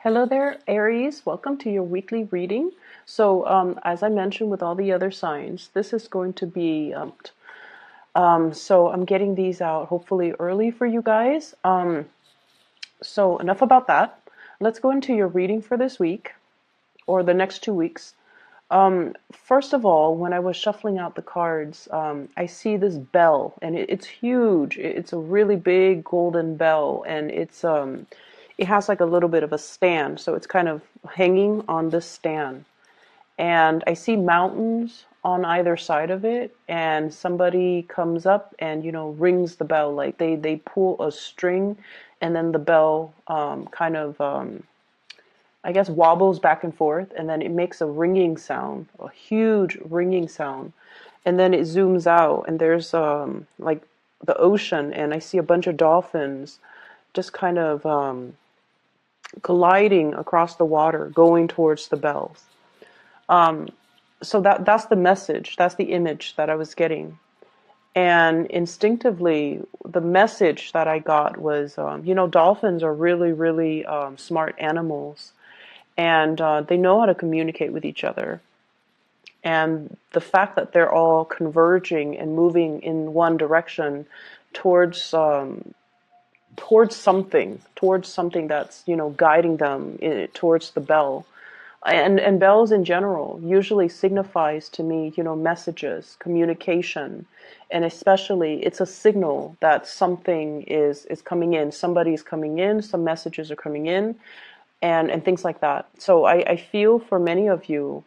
Hello there, Aries. Welcome to your weekly reading. So, as I mentioned with all the other signs, this is going to be, so I'm getting these out hopefully early for you guys. So enough about that. Let's go into your reading for this week or the next 2 weeks. First of all, when I was shuffling out the cards, I see this bell, and it's huge. It's a really big golden bell, and it has like a little bit of a stand, so it's kind of hanging on this stand. And I see mountains on either side of it, and somebody comes up and rings the bell, like they pull a string, and then the bell kind of I guess wobbles back and forth, and then it makes a ringing sound, a huge ringing sound. And then it zooms out, and there's like the ocean, and I see a bunch of dolphins just kind of gliding across the water, going towards the bells. So that's the message, that's the image that I was getting. And instinctively, the message that I got was, dolphins are really, really smart animals, and they know how to communicate with each other. And the fact that they're all converging and moving in one direction towards towards something that's guiding them towards the bell. And bells in general usually signifies to me messages, communication, and especially it's a signal that something is coming in, somebody's coming in, some messages are coming in, and things like that. So I feel for many of you,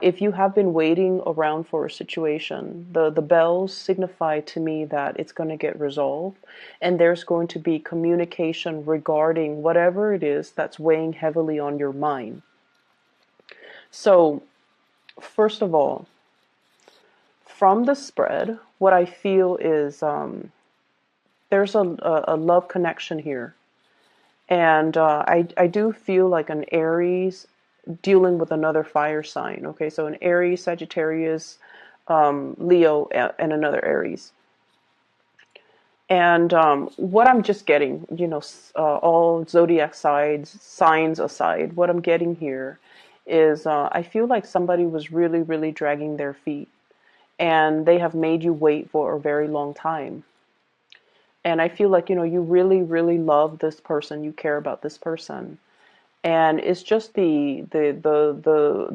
if you have been waiting around for a situation, the bells signify to me that it's going to get resolved, and there's going to be communication regarding whatever it is that's weighing heavily on your mind. So, first of all, from the spread, what I feel is there's a love connection here. And I do feel like an Aries dealing with another fire sign. Okay, so an Aries, Sagittarius, Leo, and another Aries. And what I'm just getting, all zodiac signs aside, what I'm getting here is I feel like somebody was really, really dragging their feet, and they have made you wait for a very long time. And I feel like, you really, really love this person, you care about this person. And it's just the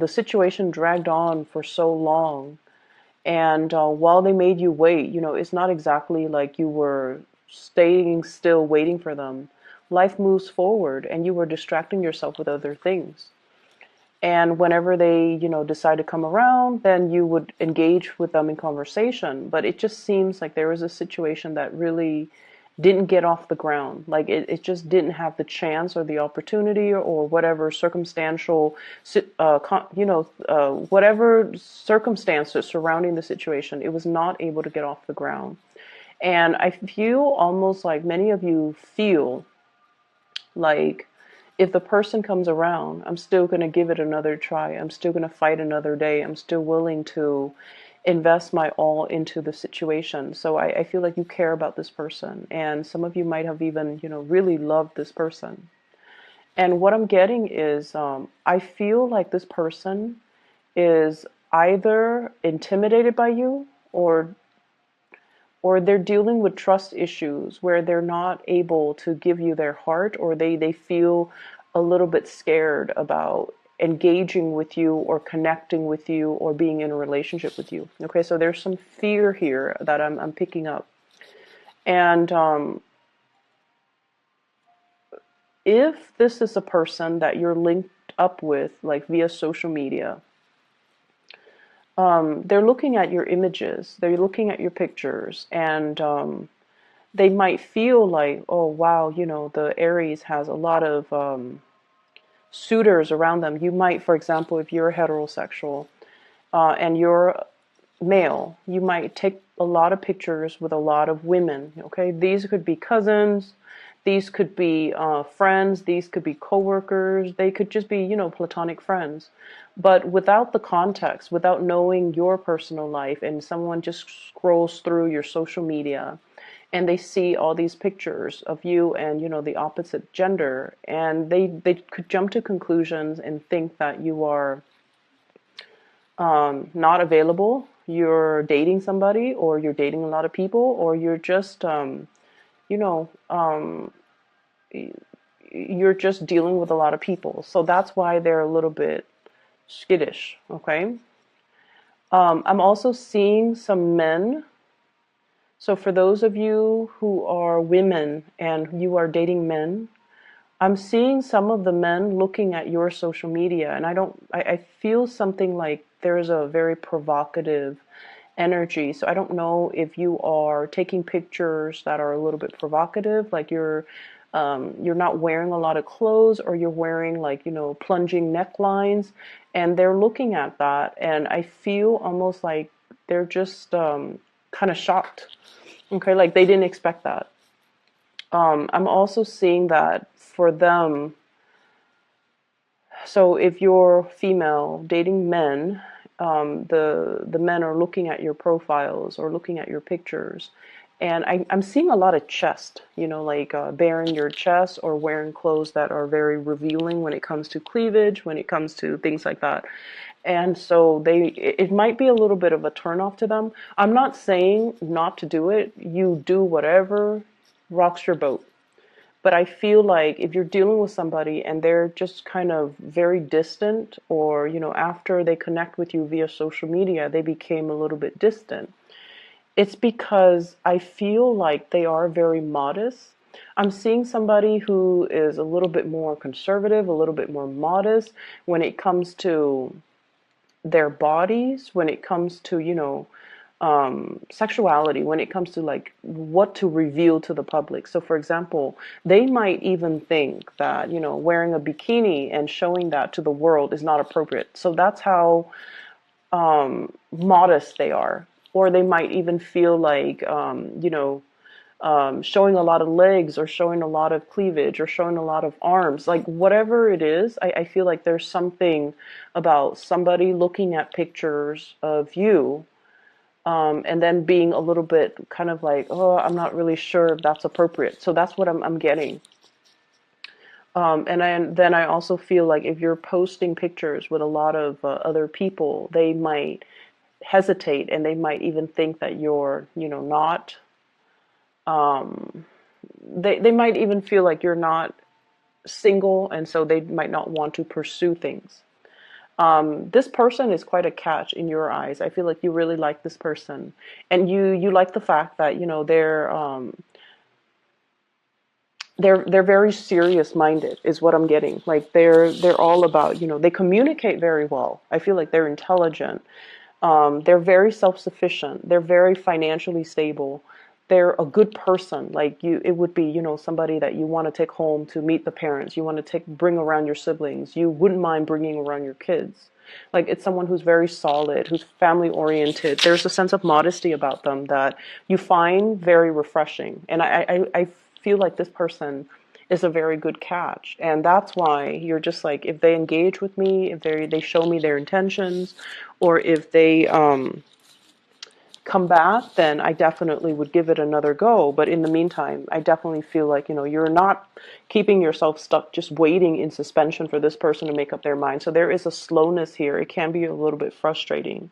situation dragged on for so long. And while they made you wait, it's not exactly like you were staying still waiting for them. Life moves forward, and you were distracting yourself with other things. And whenever they, decide to come around, then you would engage with them in conversation. But it just seems like there was a situation that really didn't get off the ground. Like it just didn't have the chance or the opportunity or whatever circumstantial, whatever circumstances surrounding the situation, it was not able to get off the ground. And I feel almost like many of you feel like if the person comes around, I'm still going to give it another try. I'm still going to fight another day. I'm still willing to invest my all into the situation. So I feel like you care about this person. And some of you might have even, really loved this person. And what I'm getting is I feel like this person is either intimidated by you or they're dealing with trust issues where they're not able to give you their heart, or they feel a little bit scared about engaging with you or connecting with you or being in a relationship with you. Okay, so there's some fear here that I'm picking up. And if this is a person that you're linked up with, like via social media, they're looking at your images, they're looking at your pictures, and they might feel like, oh, wow, the Aries has a lot of suitors around them. You might, for example, if you're heterosexual and you're male, you might take a lot of pictures with a lot of women. Okay, these could be cousins, these could be friends, these could be coworkers, they could just be, platonic friends. But without the context, without knowing your personal life, and someone just scrolls through your social media and they see all these pictures of you and, you know, the opposite gender, and they could jump to conclusions and think that you are not available, you're dating somebody, or you're dating a lot of people, or you're just you know, you're just dealing with a lot of people. So that's why they're a little bit skittish. Okay. I'm also seeing some men. So for those of you who are women and you are dating men, I'm seeing some of the men looking at your social media, and I feel something like there's a very provocative energy. So I don't know if you are taking pictures that are a little bit provocative, like you're not wearing a lot of clothes, or you're wearing, like, you know, plunging necklines, and they're looking at that, and I feel almost like they're just kind of shocked. Okay, like they didn't expect that. I'm also seeing that for them. So if you're female dating men, the men are looking at your profiles or looking at your pictures, and I'm seeing a lot of chest. You know, like bearing your chest or wearing clothes that are very revealing when it comes to cleavage, when it comes to things like that. And so it might be a little bit of a turnoff to them. I'm not saying not to do it. You do whatever rocks your boat. But I feel like if you're dealing with somebody and they're just kind of very distant, or, you know, after they connect with you via social media, they became a little bit distant, it's because I feel like they are very modest. I'm seeing somebody who is a little bit more conservative, a little bit more modest when it comes to their bodies, when it comes to, you know, sexuality, when it comes to like what to reveal to the public. So for example, they might even think that, you know, wearing a bikini and showing that to the world is not appropriate. So that's how modest they are. Or they might even feel like, you know, showing a lot of legs, or showing a lot of cleavage, or showing a lot of arms, like whatever it is, I feel like there's something about somebody looking at pictures of you, and then being a little bit kind of like, oh, I'm not really sure if that's appropriate. So that's what I'm getting. Then I also feel like if you're posting pictures with a lot of other people, they might hesitate, and they might even think that you're, you know, not, they might even feel like you're not single, and so they might not want to pursue things. This person is quite a catch in your eyes. I feel like you really like this person, and you like the fact that, you know, they're very serious minded is what I'm getting. Like they're all about, you know, they communicate very well. I feel like they're intelligent. They're very self-sufficient. They're very financially stable. They're a good person. Like you, it would be, you know, somebody that you want to take home to meet the parents. You want to bring around your siblings. You wouldn't mind bringing around your kids. Like it's someone who's very solid, who's family oriented. There's a sense of modesty about them that you find very refreshing. And I feel like this person is a very good catch. And that's why you're just like, if they engage with me, if they show me their intentions, or if they come back, then I definitely would give it another go. But in the meantime, I definitely feel like, you know, you're not keeping yourself stuck just waiting in suspension for this person to make up their mind. So there is a slowness here. It can be a little bit frustrating.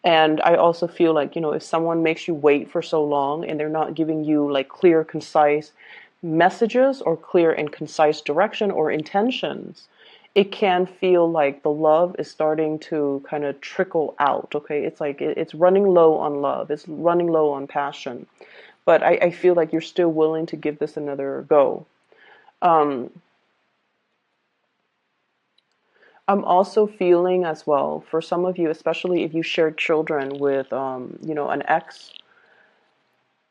And I also feel like, you know, if someone makes you wait for so long and they're not giving you like clear, concise messages, or clear and concise direction or intentions, it can feel like the love is starting to kind of trickle out. Okay, it's like it's running low on love, it's running low on passion. But I feel like you're still willing to give this another go. Um, I'm also feeling as well, for some of you, especially if you share children with, you know, an ex,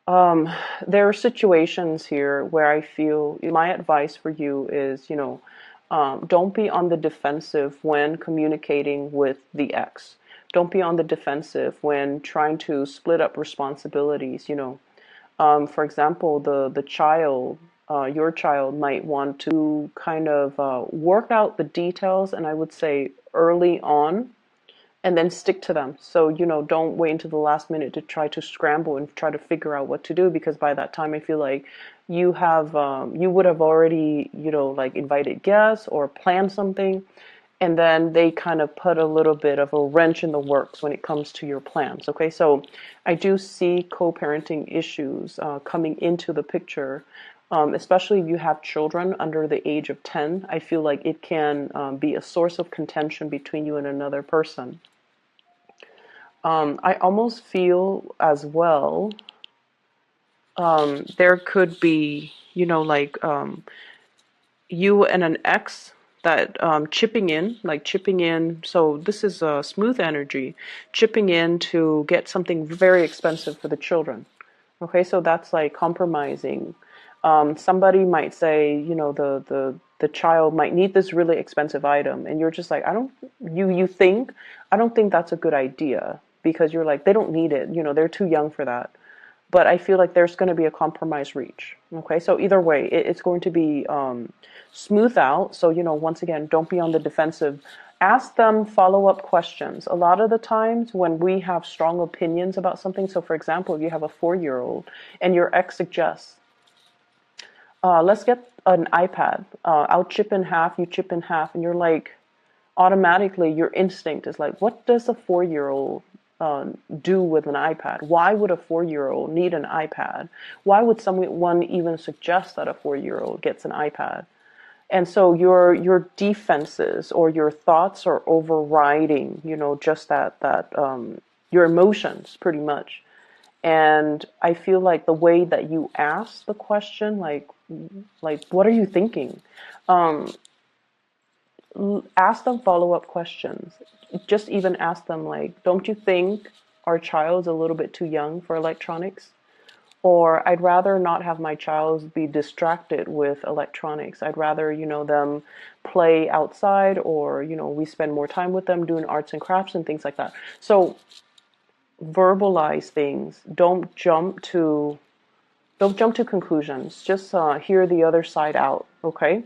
there are situations here where I feel my advice for you is, you know, don't be on the defensive when communicating with the ex. Don't be on the defensive when trying to split up responsibilities. You know, for example, the child, your child might want to kind of work out the details, and I would say early on, and then stick to them. So, don't wait until the last minute to try to scramble and try to figure out what to do, because by that time I feel like you would have already, like invited guests or planned something, and then they kind of put a little bit of a wrench in the works when it comes to your plans. Okay, so I do see co-parenting issues coming into the picture, especially if you have children under the age of 10. I feel like it can be a source of contention between you and another person. I almost feel as well, there could be, like you and an ex that chipping in. So this is a smooth energy, chipping in to get something very expensive for the children. Okay, so that's like compromising. Somebody might say, the child might need this really expensive item, and you're just like, I don't think that's a good idea, because you're like, they don't need it. They're too young for that. But I feel like there's going to be a compromise reach. Okay, so either way, it's going to be smooth out. So, once again, don't be on the defensive. Ask them follow-up questions. A lot of the times when we have strong opinions about something, so for example, if you have a 4-year-old and your ex suggests, let's get an iPad. I'll chip in half, you chip in half, and you're like, automatically your instinct is like, what does a 4-year-old do with an iPad? Why would a 4-year-old need an iPad? Why would someone even suggest that a 4-year-old gets an iPad? And so your defenses or your thoughts are overriding, just that your emotions pretty much. And I feel like the way that you ask the question, like what are you thinking? Um, Ask them follow-up questions. Just even ask them like, don't you think our child's a little bit too young for electronics? Or I'd rather not have my child be distracted with electronics. I'd rather, them play outside, or, we spend more time with them doing arts and crafts and things like that. So verbalize things. Don't jump to conclusions. Just hear the other side out, okay?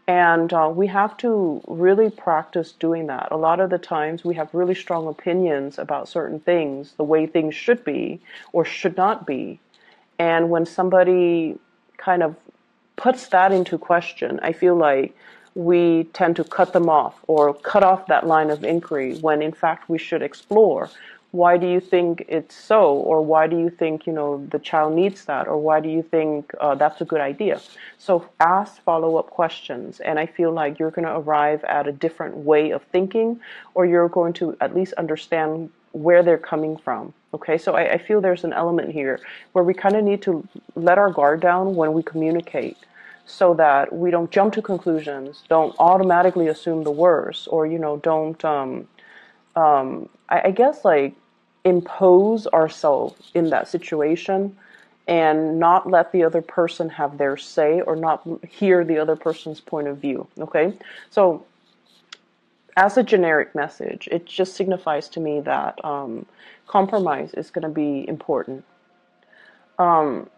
And we have to really practice doing that. A lot of the times we have really strong opinions about certain things, the way things should be or should not be. And when somebody kind of puts that into question, I feel like we tend to cut them off or cut off that line of inquiry, when in fact we should explore. Why do you think it's so? Or why do you think, the child needs that? Or why do you think that's a good idea? So ask follow-up questions. And I feel like you're going to arrive at a different way of thinking, or you're going to at least understand where they're coming from. Okay, so I feel there's an element here where we kind of need to let our guard down when we communicate, so that we don't jump to conclusions, don't automatically assume the worst, or, don't, I guess, like, impose ourselves in that situation and not let the other person have their say, or not hear the other person's point of view. Okay, so as a generic message, it just signifies to me that compromise is going to be important. Um,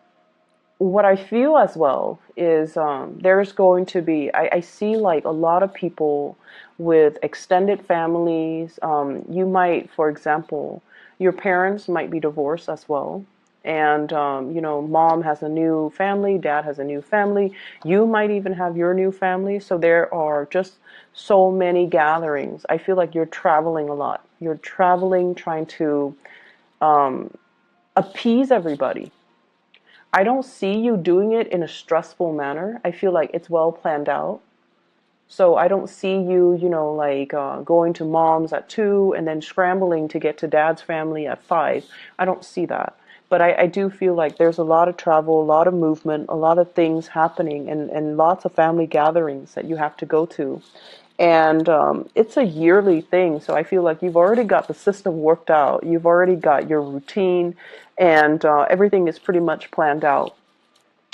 what I feel as well is there's going to be, I see like a lot of people with extended families. You might, for example, your parents might be divorced as well. And, mom has a new family, dad has a new family. You might even have your new family. So there are just so many gatherings. I feel like you're traveling a lot. You're traveling, trying to appease everybody. I don't see you doing it in a stressful manner. I feel like it's well planned out. So I don't see you, like going to mom's at 2 and then scrambling to get to dad's family at 5. I don't see that. But I do feel like there's a lot of travel, a lot of movement, a lot of things happening, and lots of family gatherings that you have to go to. And it's a yearly thing. So I feel like you've already got the system worked out. You've already got your routine, and everything is pretty much planned out.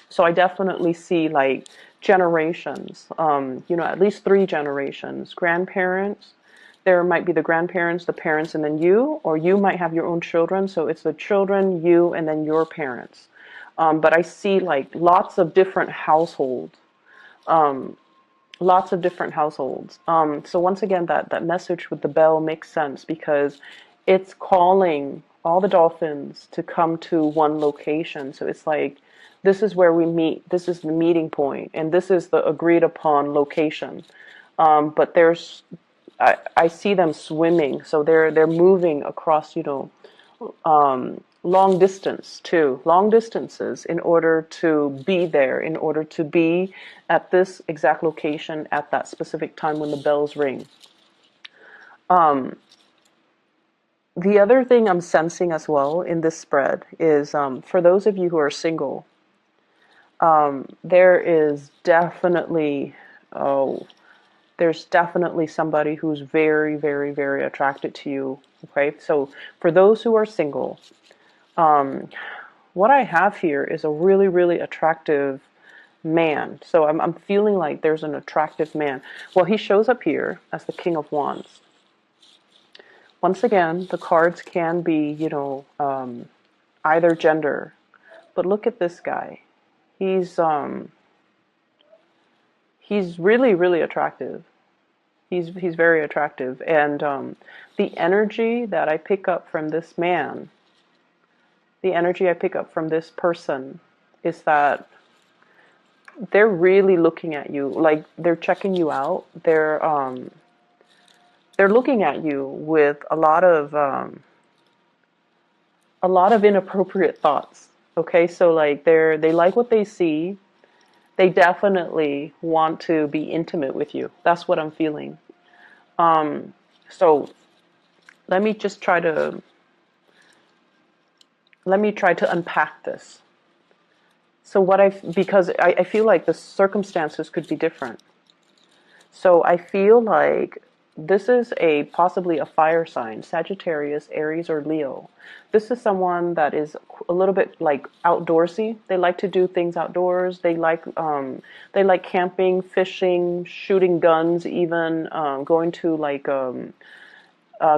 So I definitely see like generations, at least 3 generations, grandparents. There might be the grandparents, the parents, and then you, or you might have your own children. So it's the children, you, and then your parents. But I see like lots of different households. lots of different households. So once again, that message with the bell makes sense because it's calling all the dolphins to come to one location. So it's like, this is where we meet. This is the meeting point, and this is the agreed upon location. But I see them swimming, so they're moving across, long distance too, long distances in order to be there, in order to be at this exact location at that specific time when the bells ring. Um, the other thing I'm sensing as well in this spread is for those of you who are single, there is definitely, oh, there's definitely somebody who's very, very, very attracted to you. Okay, so for those who are single, what I have here is a really, really attractive man. So I'm feeling like there's an attractive man. Well, he shows up here as the King of Wands. Once again, the cards can be, either gender. But look at this guy. He's really, really attractive. He's very attractive, and the energy that I pick up from this man, the energy I pick up from this person, is that they're really looking at you, like they're checking you out. They're looking at you with a lot of inappropriate thoughts. Okay, so like they like what they see. They definitely want to be intimate with you. That's what I'm feeling. So let me just try to unpack this. So because I feel like the circumstances could be different. So I feel like this is possibly a fire sign, Sagittarius, Aries, or Leo. This is someone that is a little bit like outdoorsy. They like to do things outdoors. They like camping, fishing, shooting guns, even going to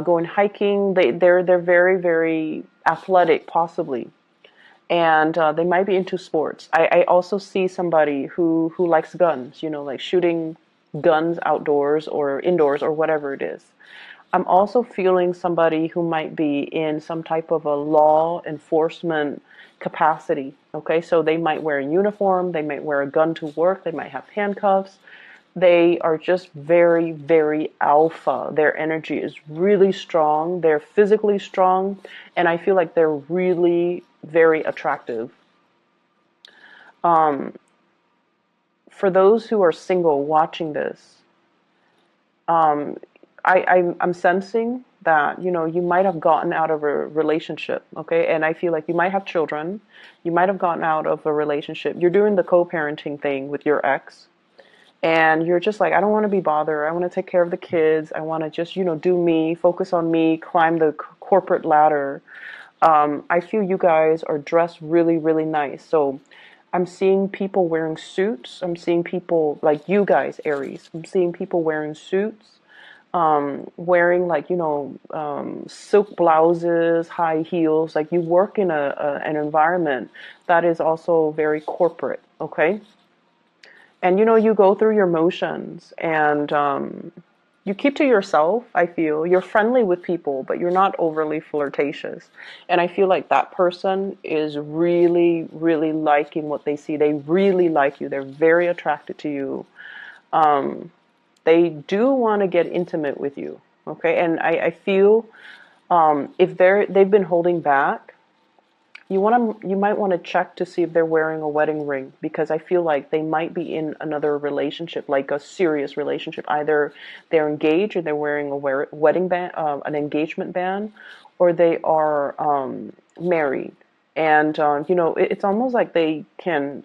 going hiking. They're very, very athletic, possibly, and they might be into sports. I also see somebody who likes guns, like shooting guns outdoors or indoors or whatever it is. I'm also feeling somebody who might be in some type of a law enforcement capacity. Okay, so they might wear a uniform, they might wear a gun to work, they might have handcuffs. They are just very, very alpha. Their energy is really strong. They're physically strong. And I feel like they're really very attractive. For those who are single watching this, I'm sensing that, you might have gotten out of a relationship, okay? And I feel like you might have children. You might have gotten out of a relationship. You're doing the co-parenting thing with your ex. And you're just like, I don't want to be bothered. I want to take care of the kids. I want to just, do me, focus on me, climb the corporate ladder. I feel you guys are dressed really, really nice. So I'm seeing people wearing suits. I'm seeing people like you guys, Aries. I'm seeing people wearing suits, wearing silk blouses, high heels. Like you work in an environment that is also very corporate, okay? And you go through your motions, and you keep to yourself. I feel you're friendly with people, but you're not overly flirtatious. And I feel like that person is really, really liking what they see. They really like you. They're very attracted to you. They do want to get intimate with you. Okay, and I feel if they've been holding back, you might want to check to see if they're wearing a wedding ring, because I feel like they might be in another relationship, like a serious relationship. Either they're engaged, or they're wearing a wedding band, an engagement band, or they are married. And it's almost like they can.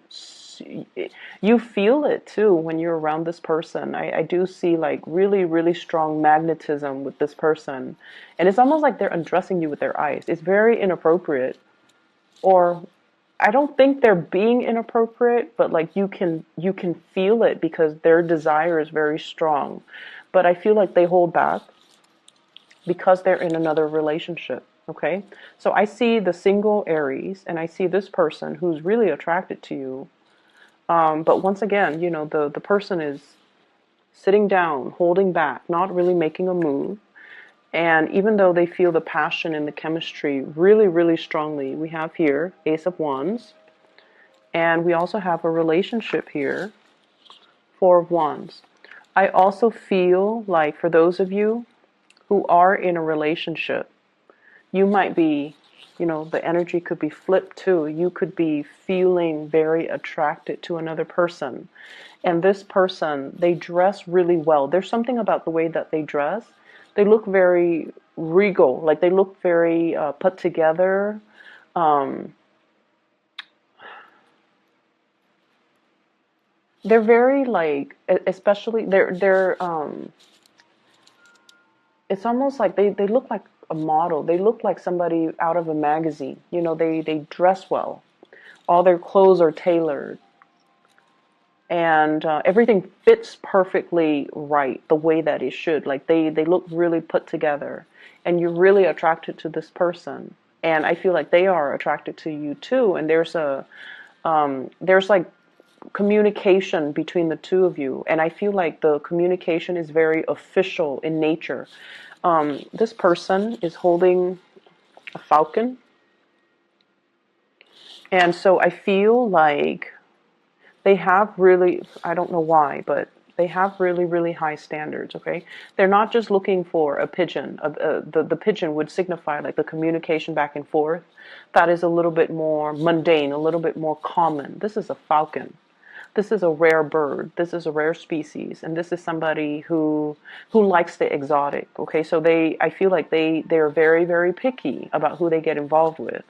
You feel it too when you're around this person. I do see like really, really strong magnetism with this person, and it's almost like they're undressing you with their eyes. It's very inappropriate. Or I don't think they're being inappropriate, but like you can feel it because their desire is very strong. But I feel like they hold back because they're in another relationship. Okay, so I see the single Aries, and I see this person who's really attracted to you. But once again, the person is sitting down, holding back, not really making a move. And even though they feel the passion and the chemistry really, really strongly, we have here Ace of Wands. And we also have a relationship here, Four of Wands. I also feel like for those of you who are in a relationship, you might be, the energy could be flipped too. You could be feeling very attracted to another person. And this person, they dress really well. There's something about the way that they dress. They look very regal, like they look very put together. Um, they're very like, especially it's almost like they look like a model. They look like somebody out of a magazine. They dress well. All their clothes are tailored. And everything fits perfectly right the way that it should. Like they look really put together. And you're really attracted to this person. And I feel like they are attracted to you too. And there's like communication between the two of you. And I feel like the communication is very official in nature. This person is holding a falcon. And so I feel like they have really, I don't know why, but they have really, really high standards, okay? They're not just looking for a pigeon. The pigeon would signify like the communication back and forth. That is a little bit more mundane, a little bit more common. This is a falcon. This is a rare bird. This is a rare species, and this is somebody who likes the exotic. Okay, so I feel like they're very, very picky about who they get involved with.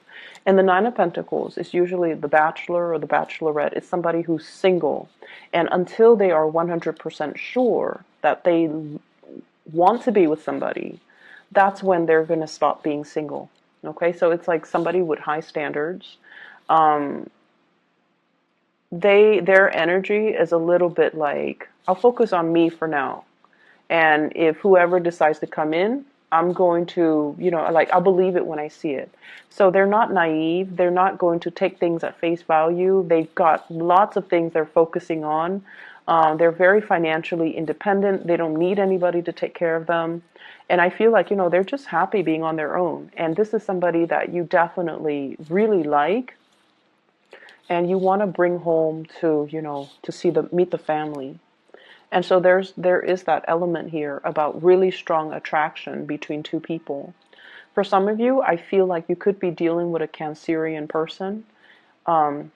And the Nine of Pentacles is usually the bachelor or the bachelorette. It's somebody who's single, and until they are 100% sure that they want to be with somebody, that's when they're going to stop being single. Okay, so it's like somebody with high standards. Um, their energy is a little bit like, I'll focus on me for now, and if whoever decides to come in, I'm going to, like, I'll believe it when I see it. So they're not naive. They're not going to take things at face value. They've got lots of things they're focusing on. They're very financially independent. They don't need anybody to take care of them. And I feel like, they're just happy being on their own. And this is somebody that you definitely really like, and you want to bring home to, to meet the family. And so there is that element here about really strong attraction between two people. For some of you, I feel like you could be dealing with a Cancerian person. Um,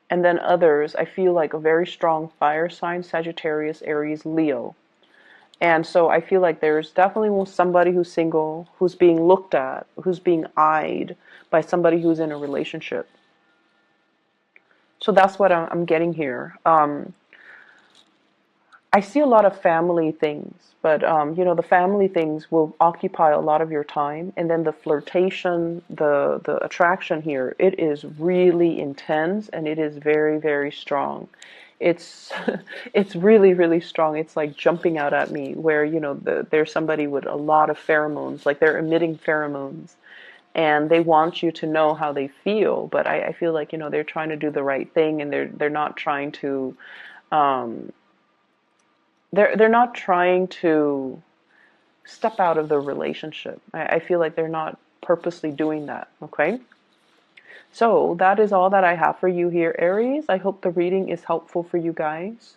and then others, I feel like a very strong fire sign, Sagittarius, Aries, Leo. And so I feel like there's definitely somebody who's single, who's being looked at, who's being eyed by somebody who's in a relationship. So that's what I'm getting here. I see a lot of family things, but the family things will occupy a lot of your time, and then the flirtation, the attraction here, it is really intense, and it is very, very strong. It's it's really, really strong. It's like jumping out at me, where there's somebody with a lot of pheromones, like they're emitting pheromones, and they want you to know how they feel. But I feel like they're trying to do the right thing, and they're not trying to. Um, they're not trying to step out of the relationship. I feel like they're not purposely doing that, okay? So that is all that I have for you here, Aries. I hope the reading is helpful for you guys.